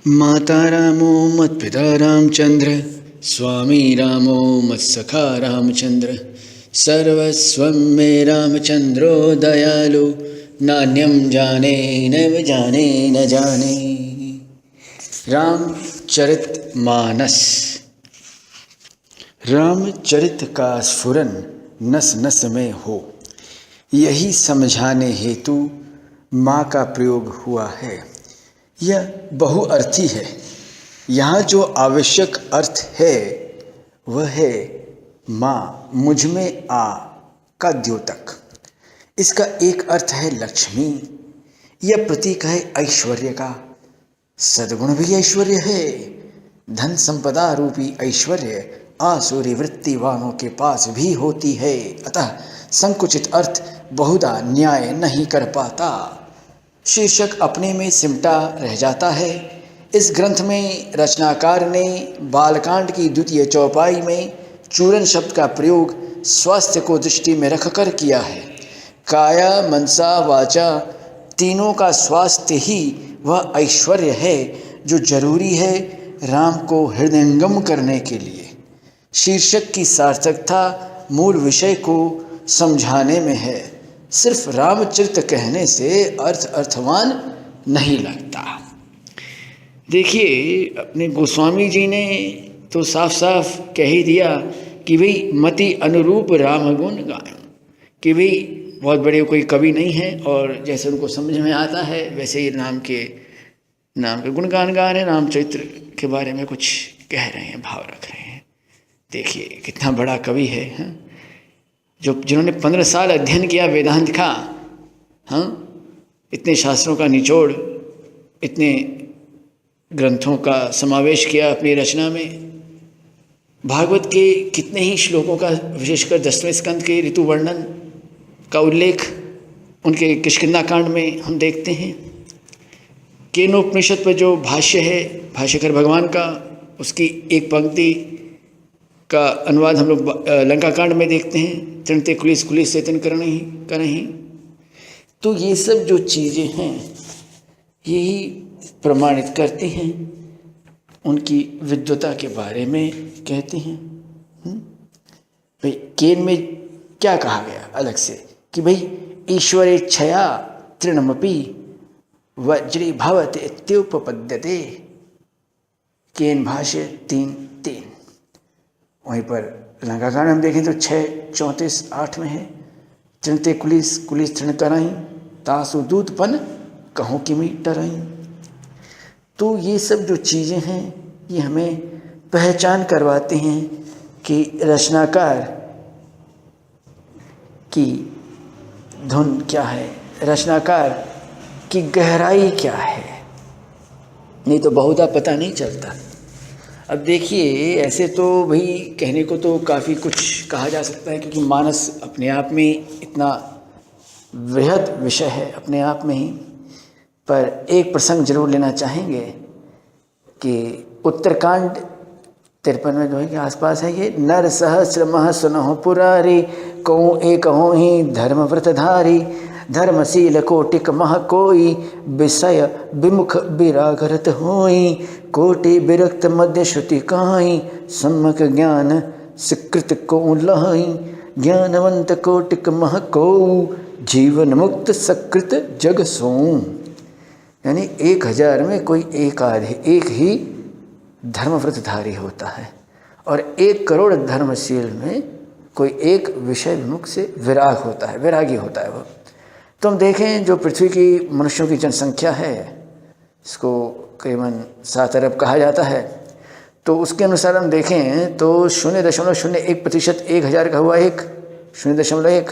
माता रामो मत्पिता रामचंद्र, स्वामी रामो मत्सखा रामचंद्र, सर्वस्वं मे रामचंद्रो दयालु, नान्यं जाने न जाने न जाने। रामचरितमानस। रामचरित का स्फुरन नस नस में हो, यही समझाने हेतु माँ का प्रयोग हुआ है। यह बहुअर्थी है। यहाँ जो आवश्यक अर्थ है वह है माँ मुझ में आ का द्योतक। इसका एक अर्थ है लक्ष्मी। यह प्रतीक है ऐश्वर्य का। सद्गुण भी ऐश्वर्य है। धन संपदा रूपी ऐश्वर्य आसुरी वृत्ति वालों के पास भी होती है, अतः संकुचित अर्थ बहुधा न्याय नहीं कर पाता। शीर्षक अपने में सिमटा रह जाता है। इस ग्रंथ में रचनाकार ने बालकांड की द्वितीय चौपाई में चूरन शब्द का प्रयोग स्वास्थ्य को दृष्टि में रखकर किया है। काया मनसा वाचा तीनों का स्वास्थ्य ही वह ऐश्वर्य है जो जरूरी है राम को हृदयंगम करने के लिए। शीर्षक की सार्थकता मूल विषय को समझाने में है। सिर्फ रामचरित कहने से अर्थ अर्थवान नहीं लगता। देखिए, अपने गोस्वामी जी ने तो साफ साफ कह ही दिया कि भाई मति अनुरूप राम गुण गाएं, कि भाई बहुत बड़े कोई कवि नहीं है और जैसे उनको समझ में आता है वैसे ही नाम के गुणगान गा रहे हैं, रामचरित्र के बारे में कुछ कह रहे हैं, भाव रख रहे हैं। देखिए कितना बड़ा कवि है, हाँ? जिन्होंने 15 साल अध्ययन किया वेदांत का, हाँ, इतने शास्त्रों का निचोड़, इतने ग्रंथों का समावेश किया अपनी रचना में। भागवत के कितने ही श्लोकों का, विशेषकर 10वें स्कंद के ऋतु वर्णन का उल्लेख उनके किष्किंधा कांड में हम देखते हैं। केनोपनिषद पर जो भाष्य है भाष्यकर भगवान का, उसकी एक पंक्ति का अनुवाद हम लोग लंका कांड में देखते हैं, तृणते कुलिस कुलिस चेतन करहि। तो ये सब जो चीज़ें हैं यही प्रमाणित करती हैं, उनकी विद्वता के बारे में कहती हैं। भाई केन में क्या कहा गया अलग से कि भाई ईश्वरेच्छया तृणमपि वज्री भवते इत्युपपद्यते। केन भाष्य 3:3। वहीं पर लंका कांड हम देखें तो 6:34-8 में है, तृणते कुलिस कुलिस तृण कराई तासु दूत पन कहों की मी टराई। तो ये सब जो चीज़ें हैं ये हमें पहचान करवाते हैं कि रचनाकार की धुन क्या है, रचनाकार की गहराई क्या है, नहीं तो बहुधा पता नहीं चलता। अब देखिए, ऐसे तो भाई कहने को तो काफ़ी कुछ कहा जा सकता है, क्योंकि मानस अपने आप में इतना वृहद विषय है अपने आप में ही। पर एक प्रसंग जरूर लेना चाहेंगे कि उत्तरकांड 53 जो है के आसपास है ये। नर सहस्रमः सुनहु पुरारी, कौ एक हो ही धर्मव्रतधारी, धर्मशील कोटिक मह कोई, विषय विमुख विरागरत होई, कोटि विरक्त मध्य श्रुति काई, सम्मक ज्ञान सुकृत को लहाई, ज्ञानवंत कोटिक मह को, जीवन मुक्त सकृत जग सों। यानी 1000 में कोई एक ही धर्मव्रतधारी होता है और 1 करोड़ धर्मशील में कोई एक विषय विमुख से विराग होता है, विरागी होता है वो। तो हम देखें जो पृथ्वी की मनुष्यों की जनसंख्या है, इसको करीबन 7 अरब कहा जाता है, तो उसके अनुसार हम देखें तो 0.01% 1000 का हुआ 1, 0.1।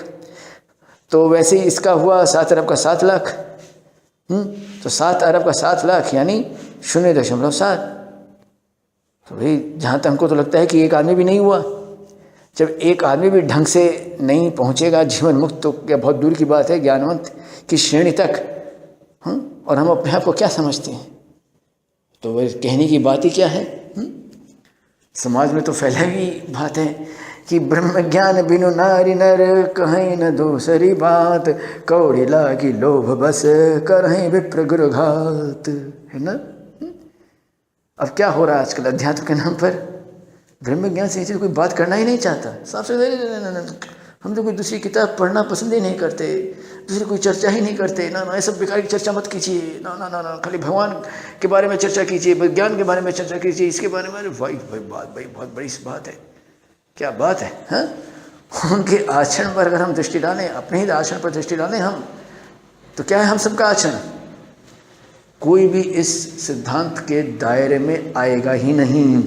तो वैसे ही इसका हुआ 7 अरब का 7 लाख। तो 7 अरब का 7 लाख यानी 0.7। तो भाई जहाँ तक हमको तो लगता है कि एक आदमी भी नहीं हुआ। जब एक आदमी भी ढंग से नहीं पहुँचेगा जीवन मुक्त, तो क्या बहुत दूर की बात है ज्ञानवंत की श्रेणी तक। और हम अपने आप को क्या समझते हैं? तो वह कहने की बात ही क्या है? समाज में तो फैला हुई बात है कि ब्रह्म ज्ञान बिनु नारी नर, कहीं न दूसरी बात, कौड़ी लागी लोभ बस करहीं विप्र गुरु घात, है ना। अब क्या हो रहा है आजकल अध्यात्म के नाम पर, ब्रह्म ज्ञान से कोई बात करना ही नहीं चाहता। साफ से हम तो कोई दूसरी किताब पढ़ना पसंद ही नहीं करते, दूसरी कोई चर्चा ही नहीं करते। ना ये सब बेकार की चर्चा मत कीजिए, ना खाली भगवान के बारे में चर्चा कीजिए, विज्ञान के बारे में चर्चा कीजिए, इसके बारे में। भाई बहुत बड़ी बात है, क्या बात है। हाँ, उनके आचरण पर अगर हम दृष्टि डालें, अपने ही आचरण पर दृष्टि डालें हम, तो क्या है हम सबका आचरण? कोई भी इस सिद्धांत के दायरे में आएगा ही नहीं।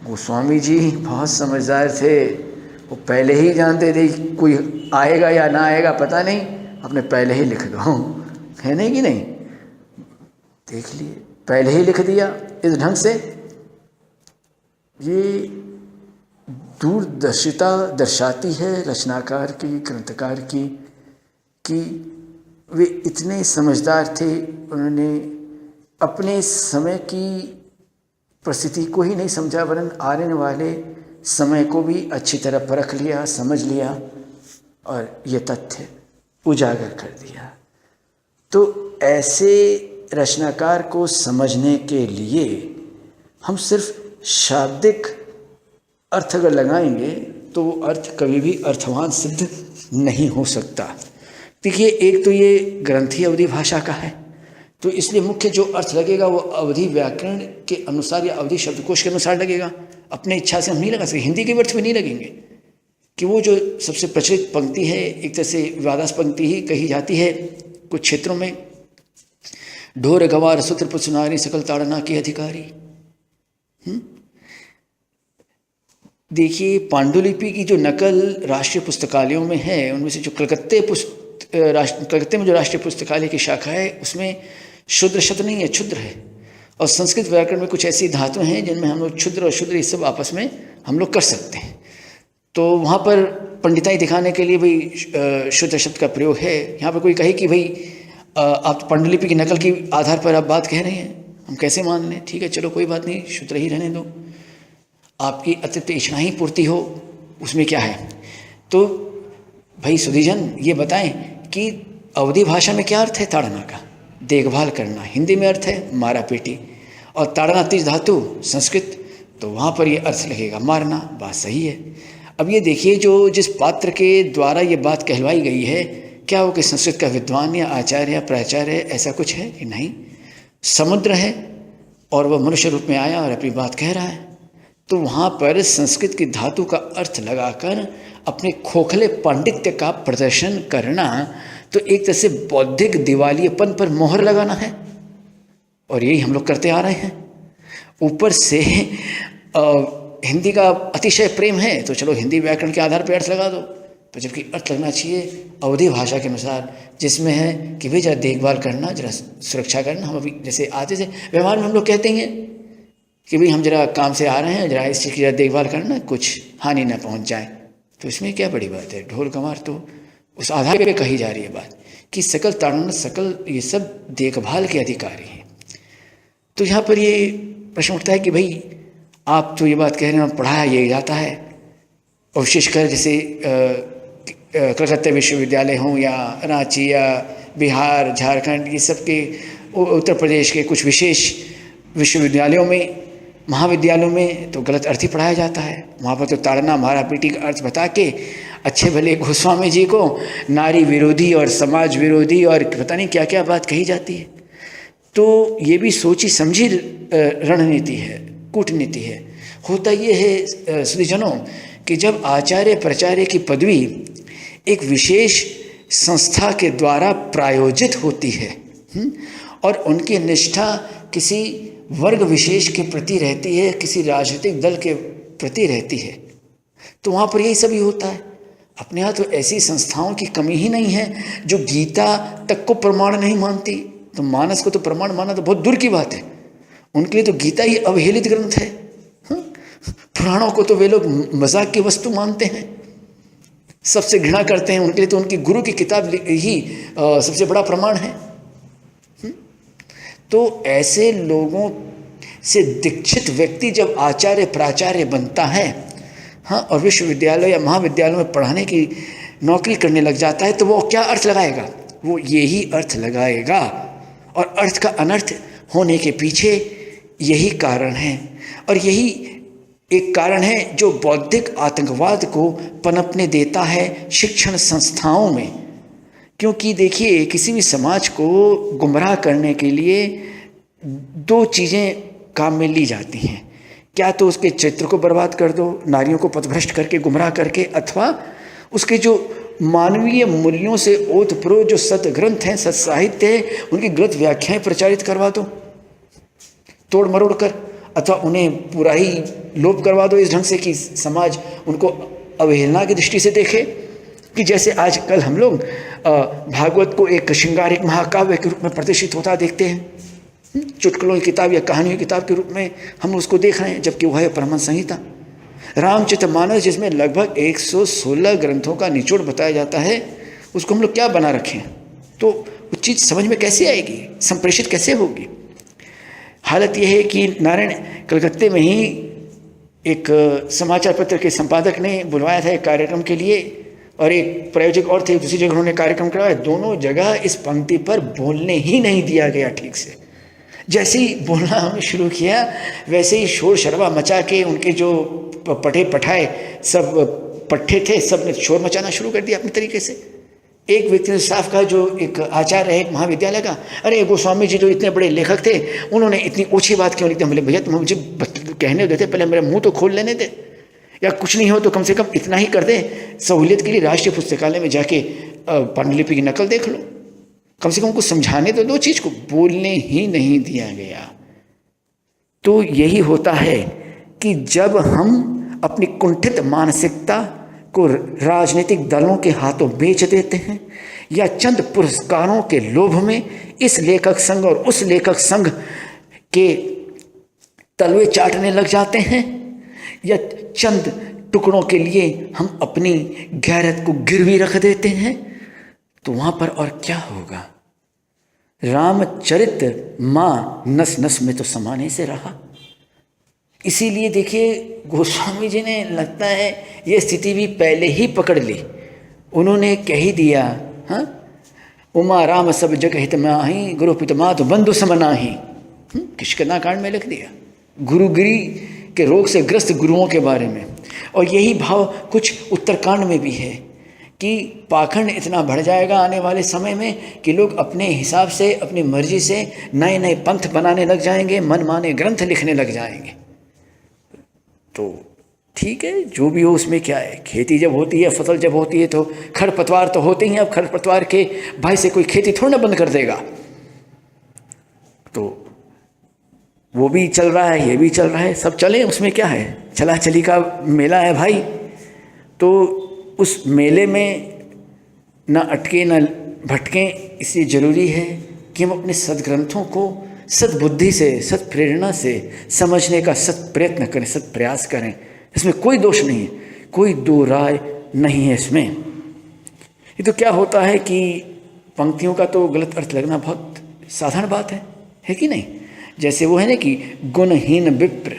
गोस्वामी जी बहुत समझदार थे, वो पहले ही जानते थे कोई आएगा या ना आएगा पता नहीं, अपने पहले ही लिख दो, है नहीं कि नहीं? देख लिए, पहले ही लिख दिया इस ढंग से। ये दूरदर्शिता दर्शाती है रचनाकार की, ग्रंथकार की, कि वे इतने समझदार थे। उन्होंने अपने समय की परिस्थिति को ही नहीं समझा, वरन आने वाले समय को भी अच्छी तरह परख लिया, समझ लिया और ये तथ्य उजागर कर दिया। तो ऐसे रचनाकार को समझने के लिए हम सिर्फ शाब्दिक अर्थ अगर लगाएंगे तो वो अर्थ कभी भी अर्थवान सिद्ध नहीं हो सकता। देखिए, एक तो ये ग्रंथ ही अवधी भाषा का है, तो इसलिए मुख्य जो अर्थ लगेगा वो अवधी व्याकरण के अनुसार या अवधी शब्दकोश के अनुसार लगेगा। अपने इच्छा से हम नहीं लगा सकते, हिंदी के अर्थ में नहीं लगेंगे कि वो जो सबसे प्रचलित पंक्ति है, एक तरह से विवादास्पद पंक्ति ही कही जाती है कुछ क्षेत्रों में, ढोर गवार सूत्र पुचनारी सकल ताड़ना के अधिकारी। देखिए, पांडुलिपि की जो नकल राष्ट्रीय पुस्तकालयों में है, उनमें से जो कलकत्ते में जो राष्ट्रीय पुस्तकालय की शाखा है, उसमें शुद्र शब्द नहीं है, क्षुद्र है। और संस्कृत व्याकरण में कुछ ऐसी धातु हैं जिनमें हम लोग क्षुद्र और शुद्र ये सब आपस में हम लोग कर सकते हैं। तो वहाँ पर पंडिताई दिखाने के लिए भाई शुद्र शब्द का प्रयोग है। यहाँ पर कोई कहे कि भाई आप पांडुलिपि की नकल के आधार पर आप बात कह रहे हैं, हम कैसे मान लें? ठीक है, चलो कोई बात नहीं, शुद्र ही रहने दो, आपकी अतिरिक्त इच्छा ही पूर्ति हो, उसमें क्या है। तो भाई सुधीजन ये बताएं कि अवधी भाषा में क्या अर्थ है ताड़ना का? देखभाल करना। हिंदी में अर्थ है मारा पीटी, और ताड़ना तीज धातु संस्कृत, तो वहाँ पर ये अर्थ लगेगा मारना। बात सही है। अब ये देखिए, जो जिस पात्र के द्वारा ये बात कहलवाई गई है, क्या वो कि संस्कृत का विद्वान या आचार्य या प्राचार्य ऐसा कुछ है कि नहीं? समुद्र है और वह मनुष्य रूप में आया और अपनी बात कह रहा है। तो वहाँ पर संस्कृत की धातु का अर्थ लगाकर अपने खोखले पांडित्य का प्रदर्शन करना, तो एक तरह से बौद्धिक दिवालियेपन पर मोहर लगाना है, और यही हम लोग करते आ रहे हैं। ऊपर से हिंदी का अतिशय प्रेम है, तो चलो हिंदी व्याकरण के आधार पर अर्थ लगा दो, तो जबकि अर्थ लगना चाहिए अवधी भाषा के अनुसार, जिसमें है कि भाई जरा देखभाल करना, जरा सुरक्षा करना। हम अभी जैसे आते थे व्यवहार में हम लोग कहते हैं कि भाई हम जरा काम से आ रहे हैं, जरा इस चीज़ की जरा देखभाल करना, कुछ हानि ना पहुंच जाए। तो इसमें क्या बड़ी बात है? ढोल कमार तो उस आधार पे कही जा रही है बात कि सकल ताड़ना, सकल ये सब देखभाल के अधिकारी हैं। तो यहाँ पर ये प्रश्न उठता है कि भाई आप तो ये बात कह रहे हैं, पढ़ाया ये जाता है, और विशेषकर जैसे कलकत्ता विश्वविद्यालय हों या रांची या बिहार, झारखंड, ये सब के, उत्तर प्रदेश के कुछ विशेष विश्वविद्यालयों में, महाविद्यालयों में तो गलत अर्थ ही पढ़ाया जाता है। वहाँ पर तो ताड़ना मारा पीटी का अर्थ बता के अच्छे भले गोस्वामी जी को नारी विरोधी और समाज विरोधी और पता नहीं क्या क्या बात कही जाती है। तो ये भी सोची समझी रणनीति है, कूटनीति है। होता ये है सुधीजनों कि जब आचार्य प्राचार्य की पदवी एक विशेष संस्था के द्वारा प्रायोजित होती है और उनकी निष्ठा किसी वर्ग विशेष के प्रति रहती है, किसी राजनीतिक दल के प्रति रहती है, तो वहाँ पर यही सभी होता है। अपने यहाँ तो ऐसी संस्थाओं की कमी ही नहीं है जो गीता तक को प्रमाण नहीं मानती। तो मानस को तो प्रमाण माना तो बहुत दूर की बात है, उनके लिए तो गीता ही अवहेलित ग्रंथ है। पुराणों को तो वे लोग मजाक की वस्तु मानते हैं, सबसे घृणा करते हैं। उनके लिए तो उनकी गुरु की किताब ही सबसे बड़ा प्रमाण है। तो ऐसे लोगों से दीक्षित व्यक्ति जब आचार्य प्राचार्य बनता है, हाँ, और विश्वविद्यालय या महाविद्यालय में पढ़ाने की नौकरी करने लग जाता है, तो वो क्या अर्थ लगाएगा? वो यही अर्थ लगाएगा। और अर्थ का अनर्थ होने के पीछे यही कारण है, और यही एक कारण है जो बौद्धिक आतंकवाद को पनपने देता है शिक्षण संस्थाओं में। क्योंकि देखिए, किसी भी समाज को गुमराह करने के लिए दो चीज़ें काम में ली जाती हैं, क्या तो उसके चरित्र को बर्बाद कर दो, नारियों को पथभ्रष्ट करके गुमराह करके, अथवा उसके जो मानवीय मूल्यों से ओतप्रोत जो सतग्रंथ हैं, सत्साहित्य है, उनकी गलत व्याख्याएं प्रचारित करवा दो तोड़ मरोड़ कर, अथवा उन्हें पूरा ही लोप करवा दो इस ढंग से कि समाज उनको अवहेलना की दृष्टि से देखे। कि जैसे आजकल हम लोग भागवत को एक श्रृंगारिक महाकाव्य के रूप में प्रदर्शित होता देखते हैं, चुटकुलों की किताब या कहानियों की किताब के रूप में हम उसको देख रहे हैं, जबकि वह है परमहंस संहिता। रामचरितमानस जिसमें लगभग 116 ग्रंथों का निचोड़ बताया जाता है, उसको हम लोग क्या बना रखें? तो वो चीज़ समझ में कैसे आएगी, संप्रेषित कैसे होगी? हालत यह है कि नारायण कलकत्ते में ही एक समाचार पत्र के संपादक ने बुलवाया था एक कार्यक्रम के लिए, और एक प्रायोजक और थे, दूसरी जगह उन्होंने कार्यक्रम करवाया। दोनों जगह इस पंक्ति पर बोलने ही नहीं दिया गया ठीक से। जैसे ही बोलना हमने शुरू किया, वैसे ही शोर शराबा मचा के उनके जो पढ़े पठाए सब पट्टे थे, सब ने शोर मचाना शुरू कर दिया अपने तरीके से। एक व्यक्ति ने साफ कहा, जो एक आचार्य है एक महाविद्यालय का, अरे गोस्वामी जी जो इतने बड़े लेखक थे, उन्होंने इतनी ऊँची बात क्यों लिखते? बोले भैया तुम मुझे कहने देते, पहले मेरा मुँह तो खोल लेने दे, या कुछ नहीं हो तो कम से कम इतना ही कर दे, सहूलियत के लिए राष्ट्रीय पुस्तकालय में जाके पांडुलिपि की नकल देख लो, कम से कम कुछ समझाने तो दो चीज़ को। बोलने ही नहीं दिया गया। तो यही होता है कि जब हम अपनी कुंठित मानसिकता को राजनीतिक दलों के हाथों बेच देते हैं, या चंद पुरस्कारों के लोभ में इस लेखक संघ और उस लेखक संघ के तलवे चाटने लग जाते हैं, या चंद टुकड़ों के लिए हम अपनी गैरत को गिरवी रख देते हैं, तो वहाँ पर और क्या होगा? रामचरित माँ नस नस में तो समाने से रहा। इसीलिए देखिए, गोस्वामी जी ने लगता है ये स्थिति भी पहले ही पकड़ ली। उन्होंने कह ही दिया, हाँ, उमा राम सब जग हित माही, गुरु पितमा तो बंधु समनाही। किष्किंधा कांड में लिख दिया गुरुगिरी के रोग से ग्रस्त गुरुओं के बारे में। और यही भाव कुछ उत्तरकांड में भी है कि पाखंड इतना बढ़ जाएगा आने वाले समय में कि लोग अपने हिसाब से, अपनी मर्जी से नए नए पंथ बनाने लग जाएंगे, मनमाने ग्रंथ लिखने लग जाएंगे। तो ठीक है, जो भी हो उसमें क्या है, खेती जब होती है, फसल जब होती है, तो खरपतवार तो होते ही हैं। अब खरपतवार के भाई से कोई खेती थोड़ा ना बंद कर देगा। तो वो भी चल रहा है, ये भी चल रहा है, सब चले, उसमें क्या है, चला चली का मेला है भाई। तो उस मेले में ना अटके ना भटकें, इसलिए ज़रूरी है कि हम अपने सदग्रंथों को सद्बुद्धि से, सत प्रेरणा से समझने का सत प्रयत्न करें, सत प्रयास करें। इसमें कोई दोष नहीं है, कोई दो राय नहीं है इसमें। ये तो क्या होता है कि पंक्तियों का तो गलत अर्थ लगना बहुत साधारण बात है कि नहीं? जैसे वो है ना कि गुणहीन विप्र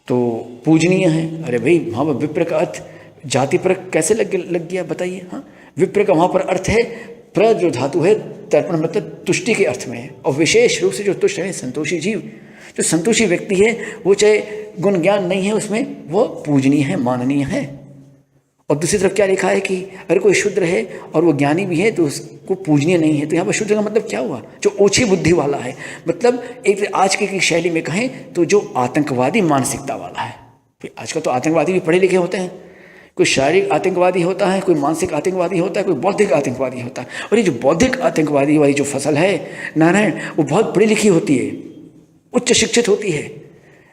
तो पूजनीय है। अरे भाई, वहाँ पर विप्र का अर्थ जाति पर कैसे लग गया बताइए? हाँ, विप्र का वहाँ पर अर्थ है, प्र जो धातु है तर्पण मतलब तुष्टि के अर्थ में है, और विशेष रूप से जो तुष्ट है संतोषी जीव, जो संतोषी व्यक्ति है, वो चाहे गुण ज्ञान नहीं है उसमें, वो पूजनीय है, माननीय है। और दूसरी तरफ क्या लिखा है कि अगर कोई शुद्र है और वो ज्ञानी भी है तो उसको पूजनीय नहीं है। तो यहाँ पर शुद्र का मतलब क्या हुआ? जो ओछी बुद्धि वाला है, मतलब एक आज की शैली में कहें तो जो आतंकवादी मानसिकता वाला है। आजकल तो आतंकवादी भी पढ़े लिखे होते हैं, कोई शारीरिक आतंकवादी होता है, कोई मानसिक आतंकवादी होता है, कोई बौद्धिक आतंकवादी होता है। और ये जो बौद्धिक आतंकवादी वाली जो फसल है नारायण, वो बहुत पढ़ी लिखी होती है, उच्च शिक्षित होती है,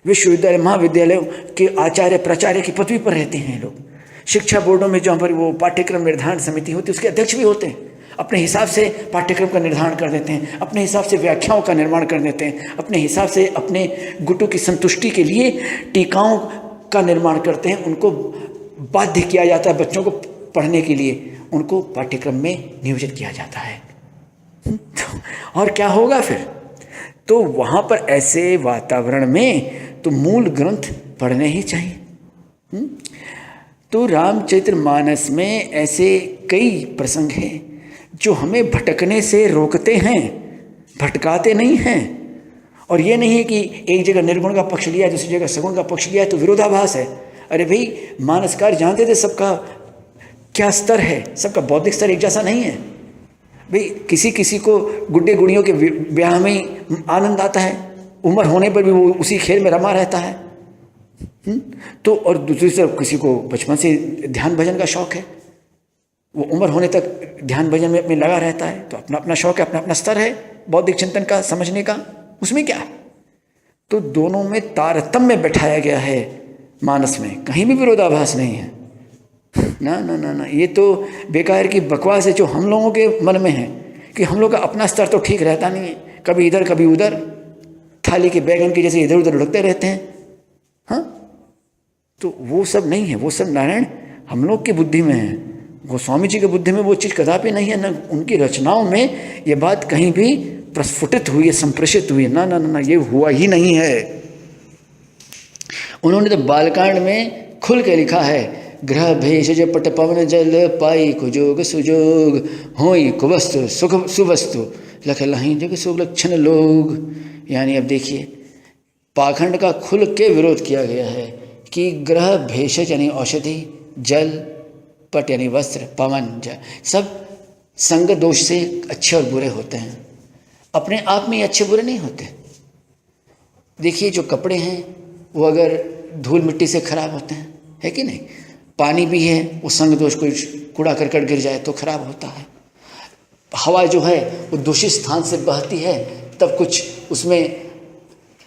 विश्वविद्यालय महाविद्यालयों के आचार्य प्राचार्य की पदवी पर रहते हैं लोग। शिक्षा बोर्डों में जहाँ पर वो पाठ्यक्रम निर्धारण समिति होती है उसके अध्यक्ष भी होते हैं। अपने हिसाब से पाठ्यक्रम का निर्धारण कर देते हैं, अपने हिसाब से व्याख्याओं का निर्माण कर देते हैं, अपने हिसाब से अपने गुटों की संतुष्टि के लिए टीकाओं का निर्माण करते हैं। उनको बाध्य किया जाता है बच्चों को पढ़ने के लिए, उनको पाठ्यक्रम में नियोजित किया जाता है। और क्या होगा फिर? तो वहाँ पर ऐसे वातावरण में तो मूल ग्रंथ पढ़ने ही चाहिए। तो रामचरितमानस में ऐसे कई प्रसंग हैं जो हमें भटकने से रोकते हैं, भटकाते नहीं हैं। और ये नहीं है कि एक जगह निर्गुण का पक्ष लिया, दूसरी जगह सगुण का पक्ष लिया तो विरोधाभास है। अरे भाई, मानसकार जानते थे सबका क्या स्तर है, सबका बौद्धिक स्तर एक जैसा नहीं है भाई। किसी किसी को गुड्डे गुड़ियों के ब्याह में ही आनंद आता है, उम्र होने पर भी वो उसी खेल में रमा रहता है। तो और दूसरी तरफ किसी को बचपन से ध्यान भजन का शौक है, वो उम्र होने तक ध्यान भजन में लगा रहता है। तो अपना अपना शौक है, अपना अपना स्तर है बौद्धिक चिंतन का, समझने का, उसमें क्या है। तो दोनों में तारतम्य बैठाया गया है मानस में, कहीं भी विरोधाभास नहीं है। ना ना ना ना, ये तो बेकार की बकवास है जो हम लोगों के मन में है कि हम लोग का अपना स्तर तो ठीक रहता नहीं है, कभी इधर कभी उधर, थाली के बैगन के जैसे इधर उधर लुढ़कते रहते हैं। हाँ, तो वो सब नहीं है, वो सब नारायण हम लोग की बुद्धि में है। गोस्वामी जी की बुद्धि में वो चीज़ कदापि नहीं है, न उनकी रचनाओं में ये बात कहीं भी प्रस्फुटित हुई है, संप्रेषित हुई है। ना ना ना, ये हुआ ही नहीं है। उन्होंने तो बालकांड में खुल के लिखा है, ग्रह भेषज पट पवन जल पाई कुजोग सुजोग होई कुवस्तु सुख सुवस्तु लख लही जग सुलक्षण लोग। यानी अब देखिए, पाखंड का खुल के विरोध किया गया है कि ग्रह भेषज यानी औषधि, जल, पट यानी वस्त्र, पवन, जल, सब संग दोष से अच्छे और बुरे होते हैं, अपने आप में अच्छे बुरे नहीं होते। देखिए, जो कपड़े हैं वो अगर धूल मिट्टी से खराब होते हैं, है कि नहीं। पानी भी है, वो संग दोष, कोई कूड़ा करकट गिर जाए तो खराब होता है। हवा जो है वो दूषित स्थान से बहती है, तब कुछ उसमें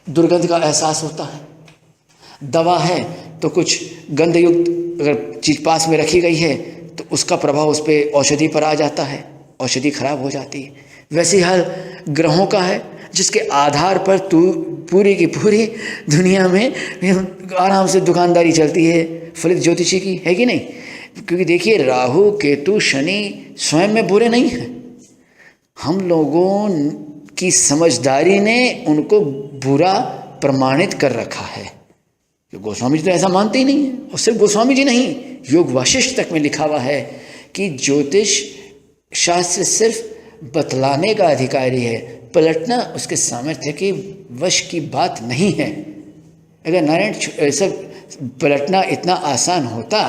दुर्गंध का एहसास होता है। दवा है तो कुछ गंधयुक्त अगर चीज पास में रखी गई है तो उसका प्रभाव उस पर औषधि पर आ जाता है, औषधि खराब हो जाती है। वैसे ही हाल ग्रहों का है, जिसके आधार पर पूरी की पूरी दुनिया में आराम से दुकानदारी चलती है फलित ज्योतिषी की, है कि नहीं। क्योंकि देखिए, राहु केतु शनि स्वयं में बुरे नहीं हैं, हम लोगों की समझदारी ने उनको बुरा प्रमाणित कर रखा है। गोस्वामी जी तो ऐसा मानते ही नहीं है। और सिर्फ गोस्वामी जी नहीं, योग वाशिष्ठ तक में लिखा हुआ है कि ज्योतिष शास्त्र सिर्फ बतलाने का अधिकारी है, पलटना उसके सामर्थ्य के वश की बात नहीं है। अगर नारायण सब पलटना इतना आसान होता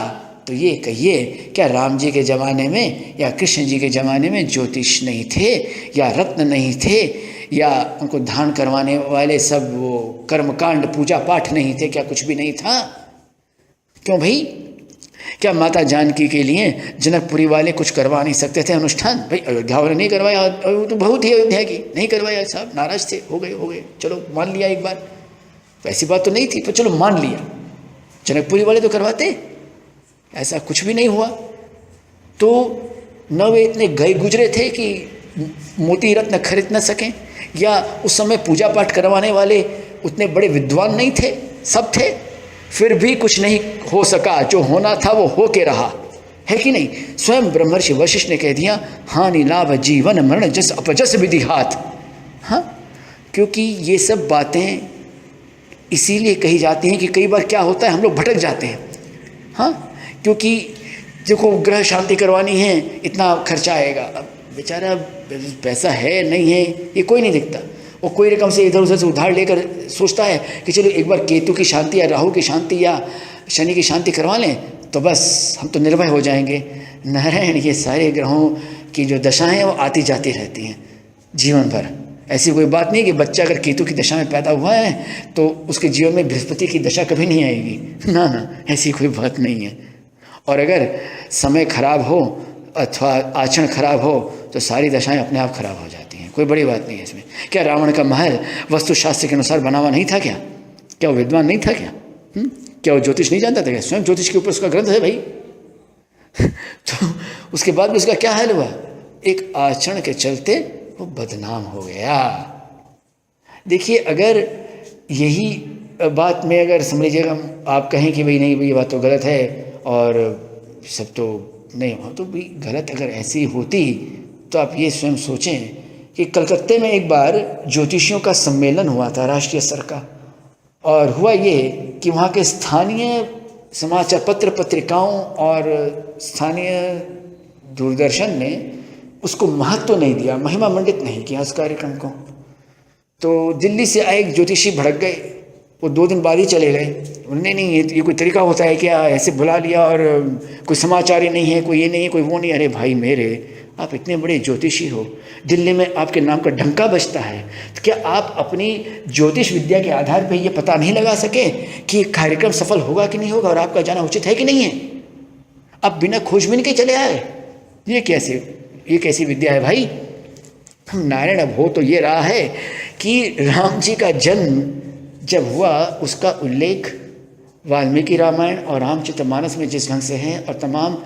तो ये कहिए, क्या राम जी के ज़माने में या कृष्ण जी के ज़माने में ज्योतिष नहीं थे, या रत्न नहीं थे, या उनको धारण करवाने वाले सब वो कर्मकांड पूजा पाठ नहीं थे, क्या कुछ भी नहीं था। क्यों भाई, क्या माता जानकी के लिए जनकपुरी वाले कुछ करवा नहीं सकते थे अनुष्ठान? भाई अयोध्या वाले नहीं करवाया, तो बहुत ही अयोध्या की नहीं करवाया, साहब नाराज थे, हो गए, चलो मान लिया एक बार। ऐसी बात तो नहीं थी, तो चलो मान लिया, जनकपुरी वाले तो करवाते, ऐसा कुछ भी नहीं हुआ। तो न वे इतने गए गुजरे थे कि मोती रत्न खरीद न सकें, या उस समय पूजा पाठ करवाने वाले उतने बड़े विद्वान नहीं थे, सब थे, फिर भी कुछ नहीं हो सका। जो होना था वो हो के रहा, है कि नहीं। स्वयं ब्रह्मर्षि वशिष्ठ ने कह दिया, हानि लाभ जीवन मरण जस अपजस विधि हाथ। हाँ, क्योंकि ये सब बातें इसीलिए कही जाती हैं कि कई बार क्या होता है, हम लोग भटक जाते हैं। हाँ, क्योंकि देखो ग्रह शांति करवानी है, इतना खर्चा आएगा। अब बेचारा पैसा है नहीं है ये कोई नहीं दिखता, और कोई रकम से इधर उधर से उधार लेकर सोचता है कि चलो एक बार केतु की शांति या राहु की शांति या शनि की शांति करवा लें तो बस हम तो निर्भय हो जाएंगे। नारायण, ये सारे ग्रहों की जो दशाएं हैं वो आती जाती रहती हैं जीवन भर। ऐसी कोई बात नहीं कि बच्चा अगर केतु की दशा में पैदा हुआ है तो उसके जीवन में बृहस्पति की दशा कभी नहीं आएगी। ना ना, ऐसी कोई बात नहीं है। और अगर समय खराब हो अथवा आचरण खराब हो तो सारी दशाएं अपने आप खराब हो जाती हैं, कोई बड़ी बात नहीं है इसमें। क्या रावण का महल वास्तुशास्त्र के अनुसार बना हुआ नहीं था क्या? क्या वो विद्वान नहीं था क्या? क्या वो ज्योतिष नहीं जानता था क्या? स्वयं ज्योतिष के ऊपर उसका ग्रंथ है भाई। तो उसके बाद भी उसका क्या हाल हुआ? एक आचरण के चलते वो बदनाम हो गया। देखिए, अगर यही बात में अगर समझ लीजिएगा आप कहें कि भाई नहीं भाई ये बात तो गलत है और सब तो नहीं हो, तो भी गलत अगर ऐसी होती तो आप ये स्वयं सोचें कि कलकत्ते में एक बार ज्योतिषियों का सम्मेलन हुआ था राष्ट्रीय स्तर का, और हुआ ये कि वहाँ के स्थानीय समाचार पत्र पत्रिकाओं और स्थानीय दूरदर्शन ने उसको महत्व नहीं दिया, महिमा मंडित नहीं किया उस कार्यक्रम को। तो दिल्ली से आए एक ज्योतिषी भड़क गए, वो 2 दिन बाद ही चले गए। उन्होंने नहीं, ये कोई तरीका होता है क्या, ऐसे बुला लिया और कोई समाचार ही नहीं है, कोई ये नहीं है, कोई वो नहीं। अरे भाई मेरे, आप इतने बड़े ज्योतिषी हो, दिल्ली में आपके नाम का डंका बजता है, तो क्या आप अपनी ज्योतिष विद्या के आधार पर ये पता नहीं लगा सके कि कार्यक्रम सफल होगा कि नहीं होगा और आपका जाना उचित है कि नहीं है? आप बिना खोजबीन के चले आए। ये कैसी विद्या है भाई? नारायण अब हो तो ये रहा है कि राम जी का जन्म जब हुआ उसका उल्लेख वाल्मीकि रामायण और रामचरितमानस में जिस ढंग से है, और तमाम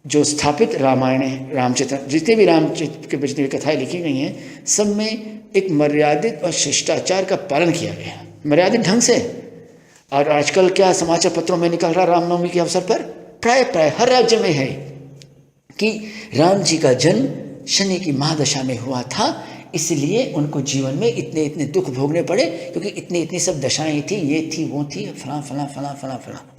जो स्थापित रामायण है, रामचरित, जितने भी रामचरित के जितनी भी कथाएँ लिखी गई हैं, सब में एक मर्यादित और शिष्टाचार का पालन किया गया, मर्यादित ढंग से। और आजकल क्या समाचार पत्रों में निकल रहा रामनवमी के अवसर पर, प्राय हर राज्य में है कि राम जी का जन्म शनि की महादशा में हुआ था, इसलिए उनको जीवन में इतने दुख भोगने पड़े, क्योंकि इतनी सब दशाएं थी, ये थी वो थी, फला।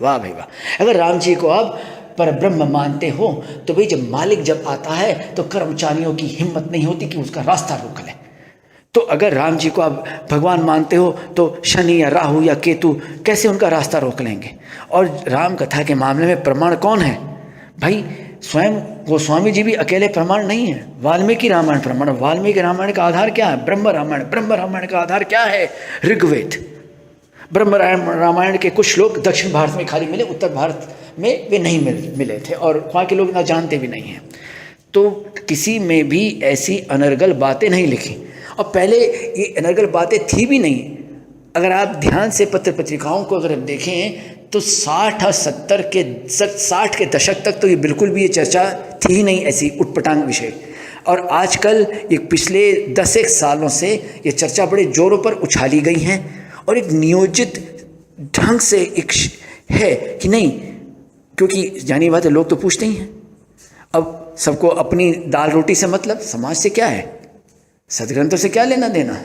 वाह भाई वाह। अगर राम जी को आप पर ब्रह्म मानते हो तो भाई जब मालिक जब आता है तो कर्मचारियों की हिम्मत नहीं होती कि उसका रास्ता रोक ले। तो अगर राम जी को आप भगवान मानते हो तो शनि या राहु या केतु कैसे उनका रास्ता रोक लेंगे? और राम कथा के मामले में प्रमाण कौन है भाई? स्वयं गोस्वामी जी भी अकेले प्रमाण नहीं है, वाल्मीकि रामायण प्रमाण। वाल्मीकि रामायण का आधार क्या है? ब्रह्म रामायण का आधार क्या है? ऋग्वेद। ब्रह्म रामायण के कुछ श्लोक दक्षिण भारत में खाली मिले, उत्तर भारत में वे नहीं मिले थे, और वहाँ के लोग ना जानते भी नहीं हैं। तो किसी में भी ऐसी अनर्गल बातें नहीं लिखी, और पहले ये अनर्गल बातें थी भी नहीं। अगर आप ध्यान से पत्र पत्रिकाओं को अगर देखें तो 60 के दशक तक तो ये बिल्कुल भी ये चर्चा थी ही नहीं, ऐसी उटपटांग विषय। और आजकल ये पिछले 10 सालों से ये चर्चा बड़े जोरों पर उछाली गई हैं, और एक नियोजित ढंग से एक है कि नहीं, क्योंकि जानी बात है, लोग तो पूछते ही हैं। अब सबको अपनी दाल रोटी से मतलब, समाज से क्या है, सदग्रंथों से क्या लेना देना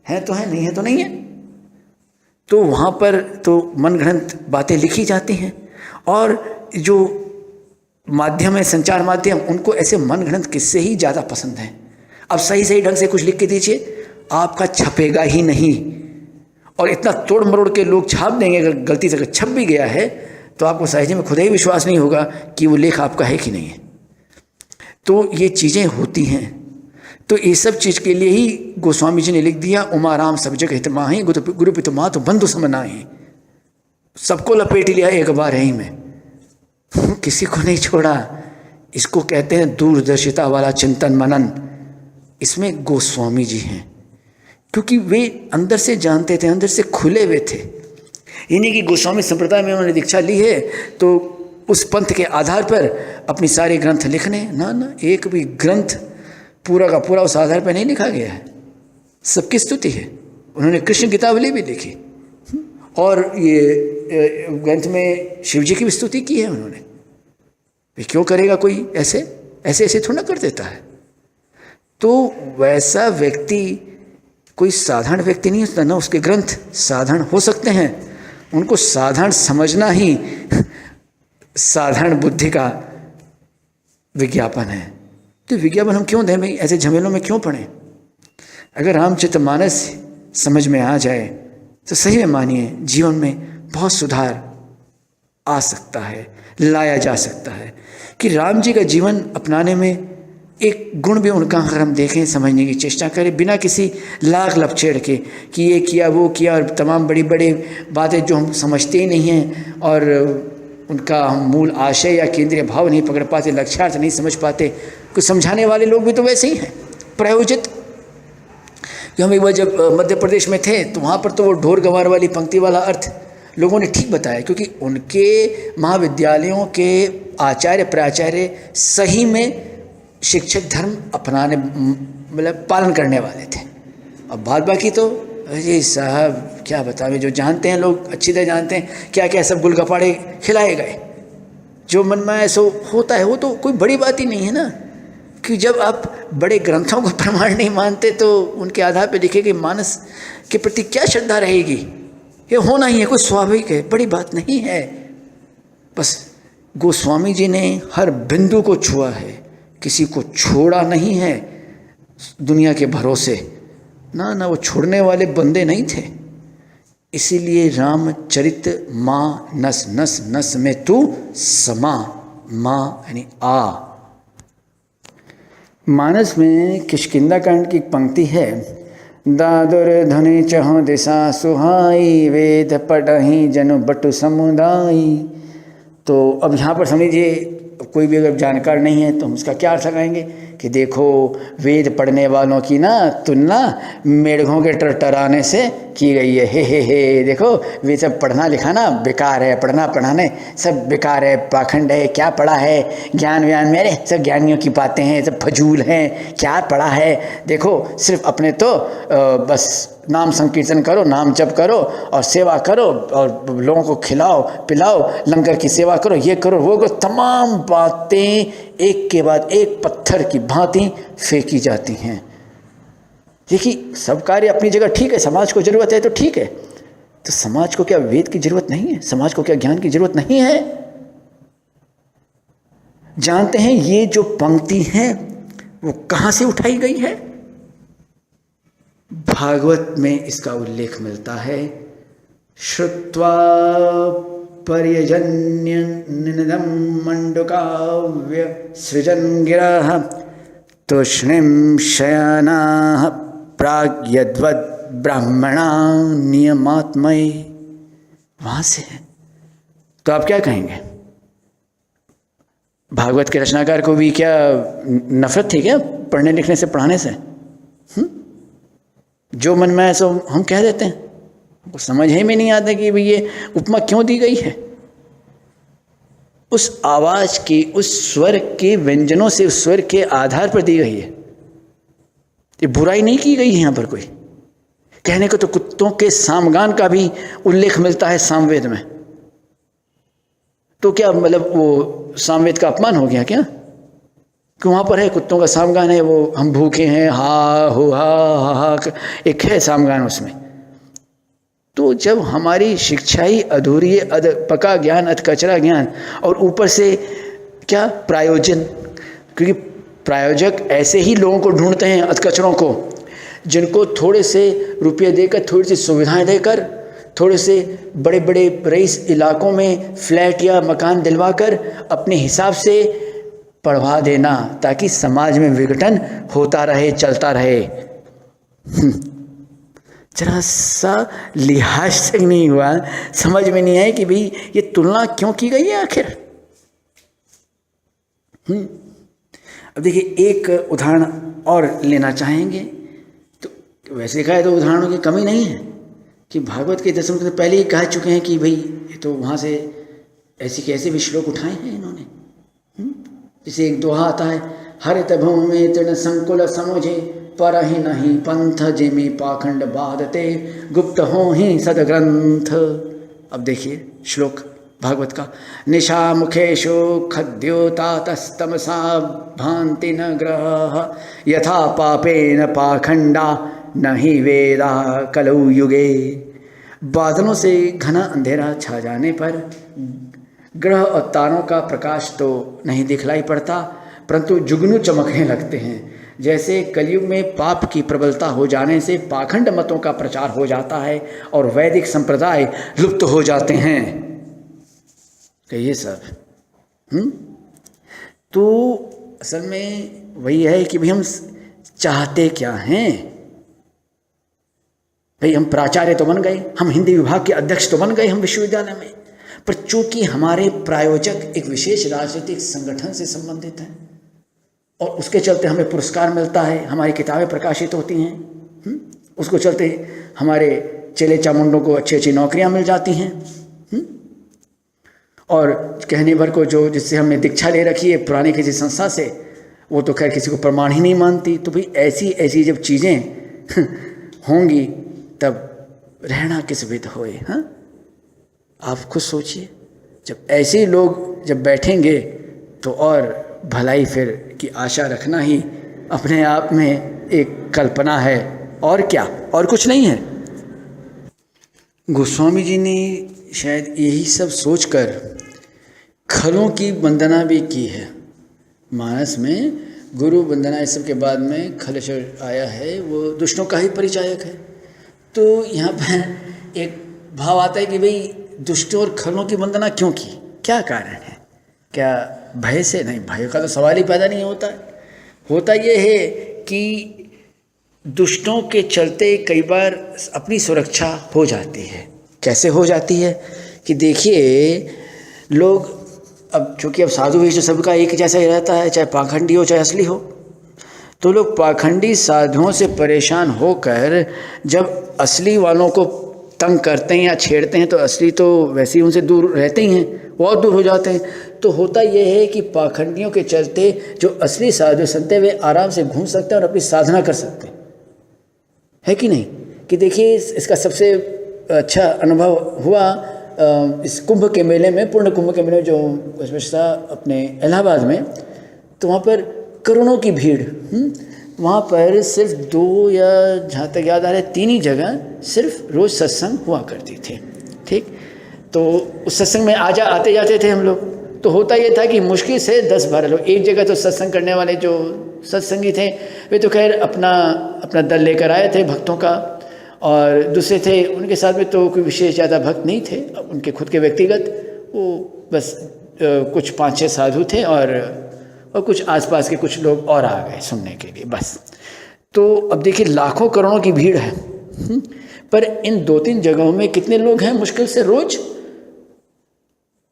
है? तो है, नहीं है तो नहीं है। तो वहाँ पर तो मनगढ़ंत बातें लिखी जाती हैं, और जो माध्यम है, संचार माध्यम, उनको ऐसे मनगढ़ंत किस्से ही ज़्यादा पसंद हैं। अब सही ढंग से कुछ लिख के दीजिए, आपका छपेगा ही नहीं, और इतना तोड़ मरोड़ के लोग छाप देंगे। अगर गलती से छप भी गया है तो आपको सहज में खुद ही विश्वास नहीं होगा कि वो लेख आपका है कि नहीं है। तो ये चीज़ें होती हैं। तो ये सब चीज़ के लिए ही गोस्वामी जी ने लिख दिया, उमा राम सब जग हित माहि, गुरु पितु मातु बंधु सम नाहि। सबको लपेट लिया एक बार ही में, किसी को नहीं छोड़ा। इसको कहते हैं दूरदर्शिता वाला चिंतन मनन। इसमें गोस्वामी जी हैं, क्योंकि वे अंदर से जानते थे, अंदर से खुले हुए थे। ये नहीं कि गोस्वामी संप्रदाय में उन्होंने दीक्षा ली है तो उस पंथ के आधार पर अपनी सारे ग्रंथ लिखने, ना, एक भी ग्रंथ पूरा का पूरा उस आधार पर नहीं लिखा गया है। सबकी स्तुति है। उन्होंने कृष्ण गीतावली भी लिखी, और ये ग्रंथ में शिव जी की भी स्तुति की है उन्होंने। क्यों करेगा कोई? ऐसे थोड़ा कर देता है। तो वैसा व्यक्ति कोई साधारण व्यक्ति नहीं होता ना, उसके ग्रंथ साधारण हो सकते हैं, उनको साधारण समझना ही साधारण बुद्धि का विज्ञापन है। तो विज्ञापन हम क्यों दें भाई? ऐसे झमेलों में क्यों पड़े? अगर रामचरितमानस समझ में आ जाए तो सही में मानिए जीवन में बहुत सुधार आ सकता है, लाया जा सकता है। कि राम जी का जीवन अपनाने में एक गुण भी उनका अगर हम देखें, समझने की चेष्टा करें, बिना किसी लाग लपछेड़ के कि ये किया वो किया, और तमाम बड़ी बड़ी बातें जो हम समझते ही नहीं हैं, और उनका हम मूल आशय या केंद्रीय भाव नहीं पकड़ पाते, लक्ष्यार्थ नहीं समझ पाते। कुछ समझाने वाले लोग भी तो वैसे ही हैं, प्रायोजित। कि हम एक बार जब मध्य प्रदेश में थे तो वहाँ पर तो वो ढोर गंवार वाली पंक्ति वाला अर्थ लोगों ने ठीक बताया, क्योंकि उनके महाविद्यालयों के आचार्य प्राचार्य सही में शिक्षक धर्म अपनाने मतलब पालन करने वाले थे। अब बात बाकी तो जी साहब क्या बतावे, जो जानते हैं लोग अच्छी तरह जानते हैं, क्या क्या सब गुलगपाड़े खिलाए गए। जो मन में ऐसा होता है वो तो कोई बड़ी बात ही नहीं है ना, कि जब आप बड़े ग्रंथों को प्रमाण नहीं मानते तो उनके आधार पर लिखे गए मानस के प्रति क्या श्रद्धा रहेगी? ये होना ही है, कोई स्वाभाविक है, बड़ी बात नहीं है। बस गोस्वामी जी ने हर बिंदु को छुआ है, किसी को छोड़ा नहीं है दुनिया के भरोसे, ना ना, वो छोड़ने वाले बंदे नहीं थे। इसीलिए रामचरित माँ नस नस नस में तू समा, माँ यानी आ। मानस में किष्किंधा कांड की एक पंक्ति है, दादुर धनि चहुँ दिशा सुहाई, वेद पढ़हि जनु बटु समुदाई। तो अब यहाँ पर समझिए, कोई भी अगर जानकार नहीं है तो हम उसका क्या अर्थ लगाएंगे कि देखो वेद पढ़ने वालों की ना तुलना मेढकों के टरटराने से की गई है। हे देखो वे सब पढ़ना लिखाना बेकार है, पढ़ना पढ़ाने सब बेकार है, पाखंड है, क्या पढ़ा है, ज्ञान व्यान मेरे सब ज्ञानियों की बातें हैं, सब फजूल हैं, क्या पढ़ा है। देखो सिर्फ अपने तो बस नाम संकीर्तन करो, नाम जप करो और सेवा करो और लोगों को खिलाओ पिलाओ, लंगर की सेवा करो, ये करो वो करो, तमाम बातें एक के बाद एक पत्थर की भांति फेंकी जाती हैं। देखिए सब कार्य अपनी जगह ठीक है, समाज को जरूरत है तो ठीक है, तो समाज को क्या वेद की जरूरत नहीं है? समाज को क्या ज्ञान की जरूरत नहीं है? जानते हैं ये जो पंक्ति है वो कहां से उठाई गई है? भागवत में इसका उल्लेख मिलता है। श्रुत्वा पर्यजन्य निनदम मंडुकाव्य सृजन गिरः तूष्णीं शयनाः प्राग्यद्वद् ब्राह्मणा नियमात्मये। वहां से है। तो आप क्या कहेंगे? भागवत के रचनाकार को भी क्या नफरत थी क्या पढ़ने लिखने से, पढ़ाने से? जो मन में है सो हम कह देते हैं, वो समझ ही में नहीं आता कि भाई ये उपमा क्यों दी गई है। उस आवाज की, उस स्वर के व्यंजनों से, उस स्वर के आधार पर दी गई है। ये बुराई नहीं की गई है यहाँ पर कोई। कहने को तो कुत्तों के सामगान का भी उल्लेख मिलता है सामवेद में, तो क्या मतलब वो सामवेद का अपमान हो गया क्या? कि वहाँ पर है कुत्तों का सामगान है, वो हम भूखे हैं, हा हो हा एक है सामगान उसमें। तो जब हमारी शिक्षा ही अधूरी है, अध पका ज्ञान अध कचरा ज्ञान, और ऊपर से क्या प्रायोजन, क्योंकि प्रायोजक ऐसे ही लोगों को ढूंढते हैं अध कचरों को, जिनको थोड़े से रुपये देकर, थोड़ी सी सुविधाएं देकर, थोड़े से बड़े बड़े रईस इलाकों में फ्लैट या मकान दिलवाकर अपने हिसाब से पढ़वा देना, ताकि समाज में विघटन होता रहे, चलता रहे। जरा सा लिहाज तक नहीं हुआ, समझ में नहीं आया कि भाई ये तुलना क्यों की गई है आखिर। अब देखिए एक उदाहरण और लेना चाहेंगे तो वैसे कहा तो उदाहरणों की कमी नहीं है कि भागवत के दशम से पहले ही कह चुके हैं कि भाई ये तो वहाँ से ऐसे के ऐसे भी श्लोक उठाए हैं इन्होंने। जैसे एक दोहा आता है, हरित भूमि तृण संकुल समझे पर ही नहीं पंथ जिमि पाखंड बाधते गुप्त हो ही सदग्रंथ। अब देखिए श्लोक भागवत का, निशा मुखेशु खद्योतातस्तमसा भांति न ग्रह यथा पापेन पाखंडा नहीं वेदा कलौ युगे। बादलों से घना अंधेरा छा जाने पर ग्रह और तारों का प्रकाश तो नहीं दिखलाई पड़ता, परंतु जुगनू चमकने लगते हैं। जैसे कलयुग में पाप की प्रबलता हो जाने से पाखंड मतों का प्रचार हो जाता है और वैदिक संप्रदाय लुप्त हो जाते हैं। ये सब तो असल में वही है कि भाई हम चाहते क्या हैं। भाई हम प्राचार्य तो बन गए, हम हिंदी विभाग के अध्यक्ष तो बन गए हम विश्वविद्यालय में, पर चूंकि हमारे प्रायोजक एक विशेष राजनीतिक संगठन से संबंधित हैं और उसके चलते हमें पुरस्कार मिलता है, हमारी किताबें प्रकाशित होती हैं, उसको चलते हमारे चेले चामुंडों को अच्छी अच्छी नौकरियां मिल जाती हैं, और कहने भर को जो जिससे हमने दीक्षा ले रखी है पुरानी किसी संस्था से, वो तो खैर किसी को प्रमाण ही नहीं मानती। तो भाई ऐसी ऐसी जब चीज़ें होंगी तब रहना किस विध होए। हाँ, आप खुद सोचिए, जब ऐसे लोग जब बैठेंगे तो और भलाई फिर की आशा रखना ही अपने आप में एक कल्पना है, और क्या, और कुछ नहीं है। गोस्वामी जी ने शायद यही सब सोचकर खरों की वंदना भी की है। मानस में गुरु वंदना इस सब के बाद में खलेश्वर आया है, वो दुष्टों का ही परिचायक है। तो यहाँ पर एक भाव आता है कि भाई दुष्टों और खलों की वंदना क्यों की, क्या कारण है? क्या भय से? नहीं, भय का तो सवाल ही पैदा नहीं होता। होता ये है कि दुष्टों के चलते कई बार अपनी सुरक्षा हो जाती है। कैसे हो जाती है कि देखिए, लोग अब चूँकि अब साधु वेश सबका एक जैसा ही रहता है, चाहे पाखंडी हो चाहे असली हो, तो लोग पाखंडी साधुओं से परेशान होकर जब असली वालों को तंग करते हैं या छेड़ते हैं, तो असली तो वैसे ही उनसे दूर रहते ही हैं, बहुत दूर हो जाते हैं। तो होता यह है कि पाखंडियों के चलते जो असली साधु संत वे आराम से घूम सकते हैं और अपनी साधना कर सकते हैं, है कि नहीं? कि देखिए, इसका सबसे अच्छा अनुभव हुआ इस कुंभ के मेले में, पूर्ण कुंभ के मेले में, जो विशेषता अपने इलाहाबाद में, तो वहाँ पर करोड़ों की भीड़। वहाँ पर सिर्फ 2 या जहाँ तक याद आ रहा है 3 ही जगह सिर्फ रोज़ सत्संग हुआ करती थी। ठीक, तो उस सत्संग में आते जाते थे हम लोग। तो होता ये था कि मुश्किल से 10-12 लोग एक जगह। तो सत्संग करने वाले जो सत्संगी थे वे तो खैर अपना दल लेकर आए थे भक्तों का, और दूसरे थे उनके साथ में तो कोई विशेष ज़्यादा भक्त नहीं थे, उनके खुद के व्यक्तिगत, वो बस कुछ 5-6 साधु थे और कुछ आसपास के कुछ लोग और आ गए सुनने के लिए, बस। तो अब देखिए, लाखों करोड़ों की भीड़ है, पर इन 2-3 जगहों में कितने लोग हैं? मुश्किल से रोज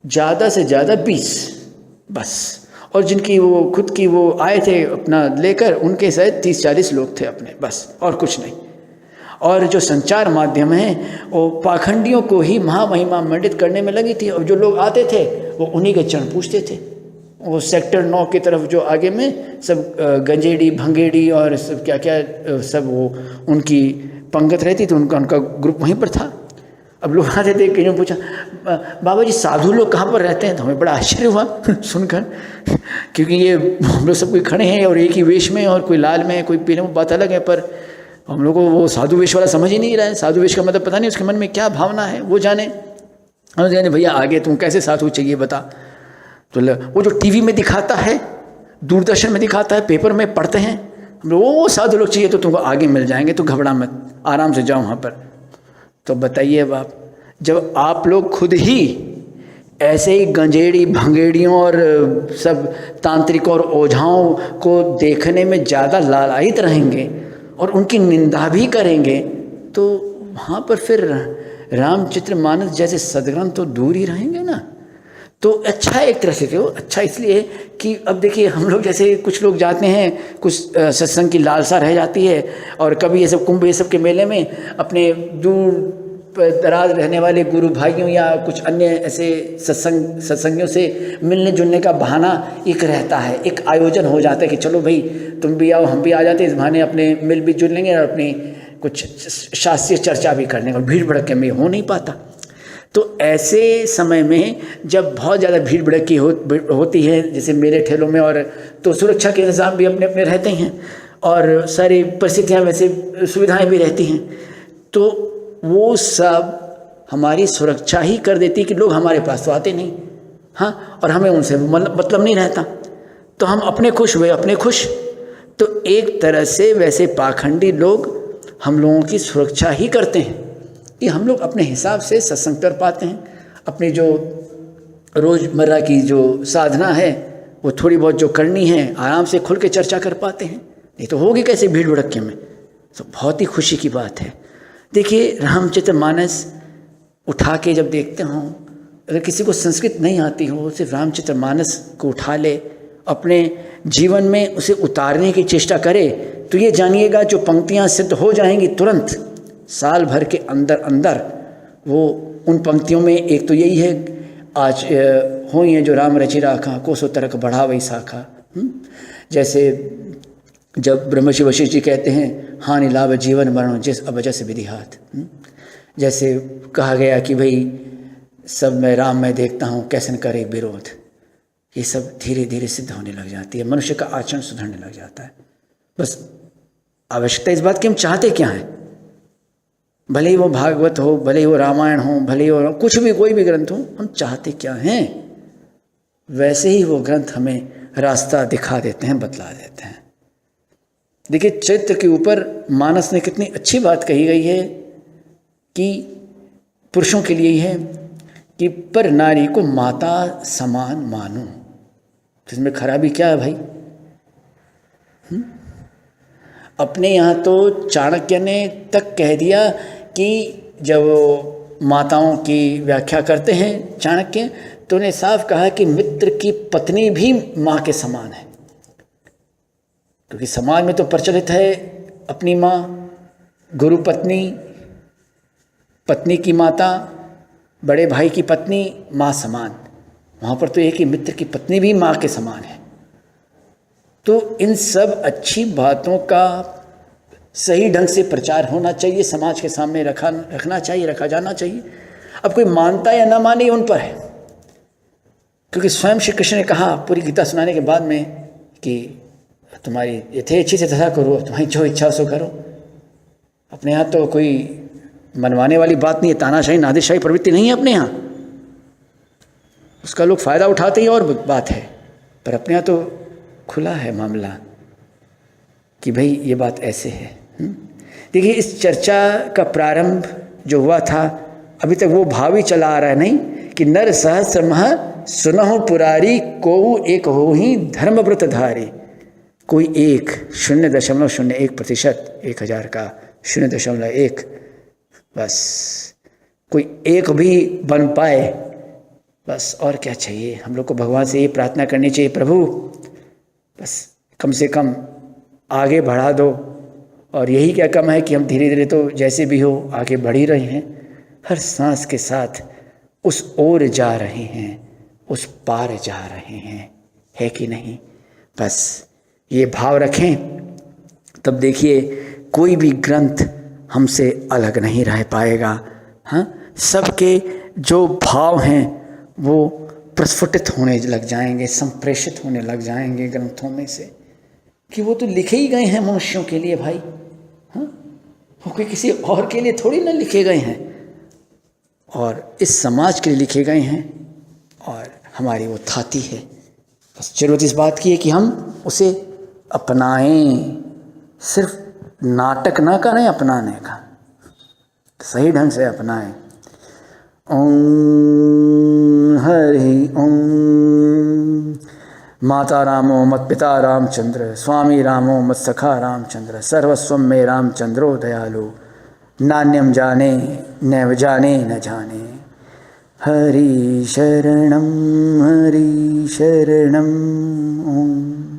ज़्यादा से ज़्यादा 20 बस। और जिनकी वो खुद की वो आए थे अपना लेकर, उनके शायद 30-40 लोग थे अपने, बस, और कुछ नहीं। और जो संचार माध्यम है वो पाखंडियों को ही महामहिमा मंडित करने में लगी थी। और जो लोग आते थे वो उन्हीं के चरण पूछते थे। वो सेक्टर 9 की तरफ जो आगे में सब गंजेड़ी भंगेड़ी और सब क्या क्या सब वो उनकी पंगत रहती थी, उनका ग्रुप वहीं पर था। अब लोग आते थे, कहीं पूछा, बाबा जी साधु लोग कहाँ पर रहते हैं? तो हमें बड़ा आश्चर्य हुआ सुनकर, क्योंकि ये हम लोग सब कोई खड़े हैं और एक ही वेश में, और कोई लाल में कोई पीले में, बात अलग है, पर हम लोग को वो साधु वेश वाला समझ ही नहीं रहा है। साधु वेश का मतलब पता नहीं उसके मन में क्या भावना है, वो जाने। हम जाने भैया आगे तुम कैसे साधु चाहिए बता। तो वो जो टीवी में दिखाता है, दूरदर्शन में दिखाता है, पेपर में पढ़ते हैं हम लोग, वो साधु लोग चाहिए तो तुमको आगे मिल जाएंगे, तो घबरा मत, आराम से जाओ वहाँ पर। तो बताइए बाप, जब आप लोग खुद ही ऐसे ही गंजेड़ी भंगेड़ियों और सब तांत्रिकों और ओझाओं को देखने में ज़्यादा लालायित रहेंगे और उनकी निंदा भी करेंगे, तो वहाँ पर फिर रामचरितमानस जैसे सदग्रंथ तो दूर ही रहेंगे ना। तो अच्छा है एक तरह से, क्यों अच्छा इसलिए कि अब देखिए, हम लोग जैसे कुछ लोग जाते हैं, कुछ सत्संग की लालसा रह जाती है, और कभी ये सब कुंभ ये सब के मेले में अपने दूर दराज रहने वाले गुरु भाइयों या कुछ अन्य ऐसे सत्संगियों से मिलने जुलने का बहाना एक रहता है, एक आयोजन हो जाता है कि चलो भाई तुम भी आओ हम भी आ जाते हैं, इस बहाने अपने मिल भी जुल लेंगे और अपनी कुछ शास्त्रीय चर्चा भी करने और भीड़ भड़के में हो नहीं पाता। तो ऐसे समय में जब बहुत ज़्यादा भीड़ भड़की होती है, जैसे मेले ठेलों में, और तो सुरक्षा के इंतजाम भी अपने अपने रहते हैं और सारी परिस्थितियाँ वैसे सुविधाएं भी रहती हैं, तो वो सब हमारी सुरक्षा ही कर देती कि लोग हमारे पास तो आते नहीं, हाँ, और हमें उनसे मतलब नहीं रहता, तो हम अपने खुश हुए अपने खुश। तो एक तरह से वैसे पाखंडी लोग हम लोगों की सुरक्षा ही करते हैं कि हम लोग अपने हिसाब से सत्संग कर पाते हैं, अपनी जो रोज़मर्रा की जो साधना है वो थोड़ी बहुत जो करनी है आराम से खुल के चर्चा कर पाते हैं, नहीं तो होगी कैसे भीड़ भड़के में। तो बहुत ही खुशी की बात है। देखिए, रामचरितमानस उठा के जब देखते हों, अगर किसी को संस्कृत नहीं आती हो, सिर्फ रामचरितमानस को उठा ले, अपने जीवन में उसे उतारने की चेष्टा करे, तो ये जानिएगा जो पंक्तियाँ सिद्ध हो जाएंगी तुरंत, साल भर के अंदर अंदर वो उन पंक्तियों में एक तो यही है, आज हो ये जो राम रचि राखा कोसो तरक बढ़ा वही शाखा। जैसे जब ब्रह्मर्षि वशिष्ठ जी कहते हैं हानि लाभ जीवन मरण जिस अबजस विधि हाथ, जैसे कहा गया कि भाई सब मैं राम में देखता हूँ कैसन करे विरोध, ये सब धीरे धीरे सिद्ध होने लग जाती है, मनुष्य का आचरण सुधरने लग जाता है। बस आवश्यकता इस बात की हम चाहते क्या हैं, भले ही वो भागवत हो, भले ही वो रामायण हो, भले ही वो कुछ भी कोई भी ग्रंथ हो, हम चाहते क्या हैं, वैसे ही वो ग्रंथ हमें रास्ता दिखा देते हैं, बतला देते हैं। देखिए चरित्र के ऊपर मानस ने कितनी अच्छी बात कही गई है कि पुरुषों के लिए ही है कि पर नारी को माता समान मानो। इसमें खराबी क्या है भाई? अपने यहाँ तो चाणक्य ने तक कह दिया कि जब माताओं की व्याख्या करते हैं चाणक्य, तो उन्हें साफ कहा कि मित्र की पत्नी भी माँ के समान है। क्योंकि समाज में तो प्रचलित है अपनी माँ, गुरु पत्नी, पत्नी की माता, बड़े भाई की पत्नी, माँ समान। वहाँ पर तो एक ही मित्र की पत्नी भी माँ के समान है। तो इन सब अच्छी बातों का सही ढंग से प्रचार होना चाहिए, समाज के सामने रखना चाहिए, रखा जाना चाहिए। अब कोई मानता या ना माने उन पर है, क्योंकि स्वयं श्री कृष्ण ने कहा पूरी गीता सुनाने के बाद में कि तुम्हारी यथेच्छा से तथा करो, तुम्हारी जो इच्छा सो करो। अपने यहाँ तो कोई मनवाने वाली बात नहीं है, तानाशाही नादिशाही प्रवृत्ति नहीं है अपने यहाँ। उसका लोग फ़ायदा उठाते ही और बात है, पर अपने यहाँ तो खुला है मामला कि भाई ये बात ऐसे है। देखिए इस चर्चा का प्रारंभ जो हुआ था, अभी तक वो भाव ही चला आ रहा है नहीं कि नर सहस्र मह सुनहु पुरारी को एक हो ही धर्मव्रत धारी। कोई 0.01%, 1000 का 0.1, बस कोई एक भी बन पाए, बस और क्या चाहिए। हम लोग को भगवान से ये प्रार्थना करनी चाहिए, प्रभु बस कम से कम आगे बढ़ा दो। और यही क्या कम है कि हम धीरे धीरे तो जैसे भी हो आगे बढ़ ही रहे हैं, हर सांस के साथ उस ओर जा रहे हैं, उस पार जा रहे हैं, है कि नहीं? बस ये भाव रखें, तब देखिए कोई भी ग्रंथ हमसे अलग नहीं रह पाएगा। हाँ, सबके जो भाव हैं वो प्रस्फुटित होने लग जाएंगे, संप्रेषित होने लग जाएंगे ग्रंथों में से, कि वो तो लिखे ही गए हैं मनुष्यों के लिए भाई। हाँ, वो कोई किसी और के लिए थोड़ी ना लिखे गए हैं, और इस समाज के लिए लिखे गए हैं, और हमारी वो थाती है। बस जरूरत इस बात की है कि हम उसे अपनाएं, सिर्फ नाटक ना करें अपनाने का, सही ढंग से अपनाएं। ओम हरि ओम। माता रामो मत पिता रामचंद्र, स्वामी रामो मत सखा रामचंद्र, सर्वस्वम में रामचंद्रो दयालु, नान्यम जाने नैव जाने न जाने। हरि शरणम ओम।